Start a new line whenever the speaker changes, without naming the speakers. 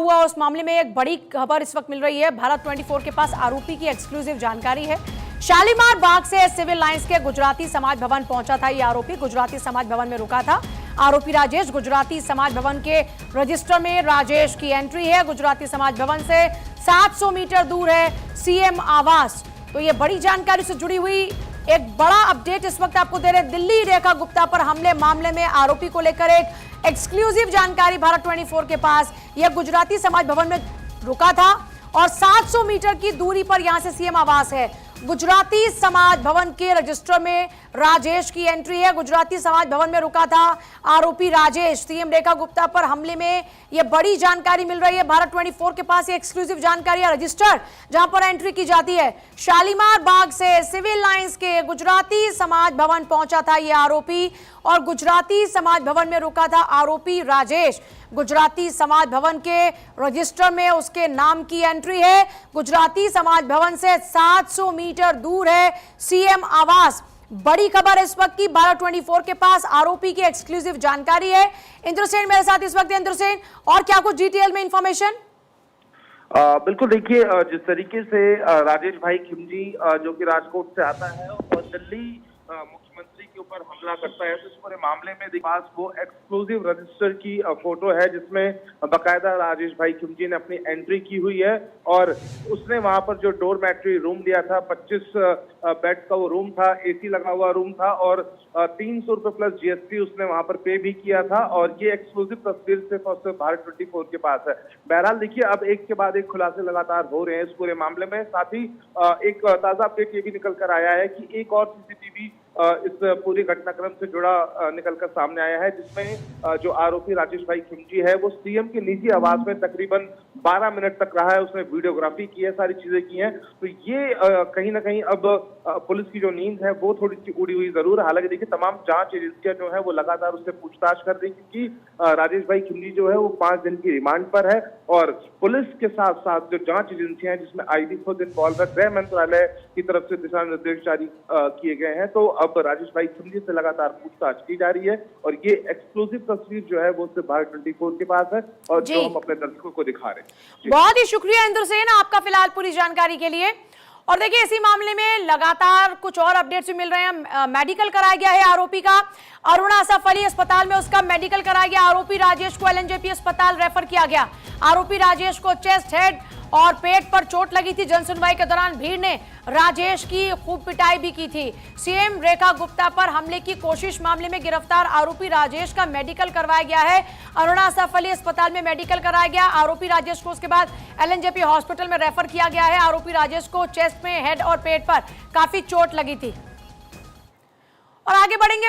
हुआ उस मामले में एक बड़ी खबर इस वक्त मिल रही है। भारत 24 के पास आरोपी की एक्सक्लूसिव जानकारी है। शालीमार बाग से सिविल लाइंस के गुजराती समाज भवन पहुंचा था। ये आरोपी गुजराती समाज भवन में रुका था। आरोपी राजेश गुजराती समाज भवन के रजिस्टर में राजेश की एंट्री है। गुजराती समाज भवन से 700 मीटर दूर है सीएम आवास। तो ये बड़ी जानकारी से जुड़ी हुई एक बड़ा अपडेट इस वक्त आपको दे रहे हैं। दिल्ली रेखा गुप्ता पर हमले मामले में आरोपी को लेकर एक एक्सक्लूसिव जानकारी भारत 24 के पास। यह गुजराती समाज भवन में रुका था और 700 मीटर की दूरी पर यहां से सीएम आवास है। गुजराती समाज भवन के रजिस्टर में राजेश की एंट्री है। गुजराती समाज भवन में रुका था आरोपी राजेश। सीएम रेखा गुप्ता पर हमले में यह बड़ी जानकारी मिल रही है। भारत 24 के पास ये एक्सक्लूसिव जानकारी है। रजिस्टर जहां पर एंट्री की जाती है, शालीमार बाग से सिविल लाइंस के गुजराती समाज भवन पहुंचा था यह आरोपी और गुजराती समाज भवन में रुका था आरोपी राजेश। गुजराती समाज भवन के रजिस्टर में उसके नाम की एंट्री है। गुजराती समाज भवन से 700 मीटर दूर है सीएम आवास। बड़ी खबर इस वक्त की भारत 24 के पास आरोपी की एक्सक्लूसिव जानकारी है। इंद्रसेन मेरे साथ इस वक्त। इंद्रसेन, और क्या कुछ डिटेल में इंफॉर्मेशन?
बिल्कुल, देखिए जिस तरीके से राजेश भाई खिमजी जो कि राजकोट से आता है और दिल्ली मुख्यमंत्री के ऊपर हमला करता है, तो इस पूरे मामले में पास वो एक्सक्लूसिव रजिस्टर की फोटो है जिसमें बकायदा राजेश भाई खिमजी ने अपनी एंट्री की हुई है और उसने वहां पर जो डोरमैट्री रूम लिया था, 25 बेड का वो रूम था, एसी लगा हुआ रूम था और 300 रुपए प्लस जीएसटी उसने वहां पर पे भी किया था। और ये एक्सक्लूसिव तस्वीर सिर्फ और सिर्फ भारत 24 के पास है। बहरहाल देखिए, अब एक के बाद एक खुलासे लगातार हो रहे हैं इस पूरे मामले में। साथ ही एक ताजा अपडेट ये भी निकल कर आया है कि एक और सीसीटीवी इस पूरी घटनाक्रम से जुड़ा निकलकर सामने आया है, जिसमें जो आरोपी राजेश भाई खिमजी है वो सीएम के निजी आवास में तकरीबन 12 मिनट तक रहा है। उसने वीडियोग्राफी की है, सारी चीजें की हैं। तो ये कहीं ना कहीं अब पुलिस की जो नींद है वो थोड़ी सी उड़ी हुई जरूर है। हालांकि देखिए, तमाम जांच एजेंसियां जो है वो लगातार उससे पूछताछ कर रही, क्योंकि राजेश भाई खिमजी जो है वो 5 दिन की रिमांड पर है और पुलिस के साथ साथ जो जांच एजेंसियां हैं जिसमें आईबी खुद इन्वॉल्व है, गृह मंत्रालय की तरफ से दिशा निर्देश जारी किए गए हैं। तो अब राजेश भाई खिमजी से लगातार पूछताछ की जा रही है और ये एक्सक्लूसिव तस्वीर जो है वो सिर्फ भारत 24 के पास है और जो हम अपने दर्शकों को दिखा रहे हैं।
बहुत ही शुक्रिया इंद्रसेन आपका फिलहाल पूरी जानकारी के लिए। और देखिए, इसी मामले में लगातार कुछ और अपडेट्स भी मिल रहे हैं। मेडिकल कराया गया है आरोपी का, अरुणा असफ अली अस्पताल में उसका मेडिकल कराया गया। आरोपी राजेश को एलएनजेपी अस्पताल रेफर किया गया। आरोपी राजेश को चेस्ट, हेड और पेट पर चोट लगी थी। जनसुनवाई के दौरान भीड़ ने राजेश की खूब पिटाई भी की थी। सीएम रेखा गुप्ता पर हमले की कोशिश मामले में गिरफ्तार आरोपी राजेश का मेडिकल करवाया गया है। अरुणा असफ अली अस्पताल में मेडिकल कराया गया। आरोपी राजेश को उसके बाद एलएनजेपी हॉस्पिटल में रेफर किया गया है। आरोपी राजेश को चेस्ट में, हेड और पेट पर काफी चोट लगी थी। और आगे बढ़ेंगे।